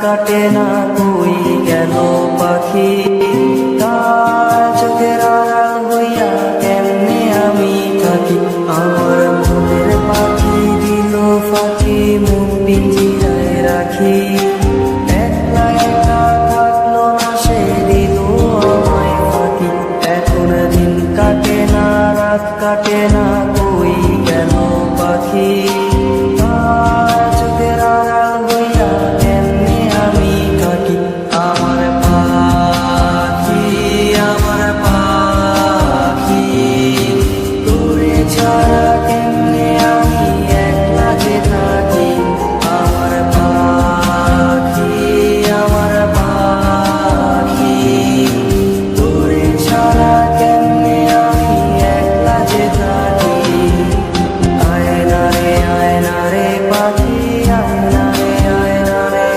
কাটে না কই গেল পাখি, তার চোখের আড়াল হইয়া কেমনে আমি থাকি। আমার মনের পাখি দিল ফাঁকি, মুখ পিঞ্জিরায় রাখি। একলা একা থাকলো না সে, দিল আমায় ফাঁকি। এখন দিন কাটে না রাত কাটে না কই গেল পাখি, তার চোখের আড়াল হইয়া কেমনে আমি থাকি। আমার পাখি তোরে ছাড়া কেমনে আমি একলা যে থাকি। আমার পাখি তোরে ছাড়া কেমনে আমি একলা যে থাকি। আয়না রে পাখি, আয়না রে পাখি, আয়না রে।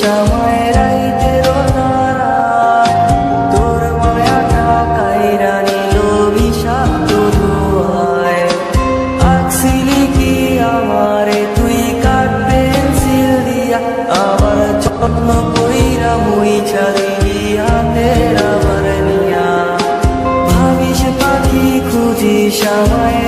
সময় রাইতের নারায় তোর মায়াটা কাইরা নিল বিষাক্ত ধোঁয়ায়। আঁকছিলি কি আমারে তুই কাঠ পেন্সিল দিয়া, আবার যত্ন কইরা মুইছা দিলি হাতের আবার নিয়া। ভাবিস পাখি খুঁজিস আমায়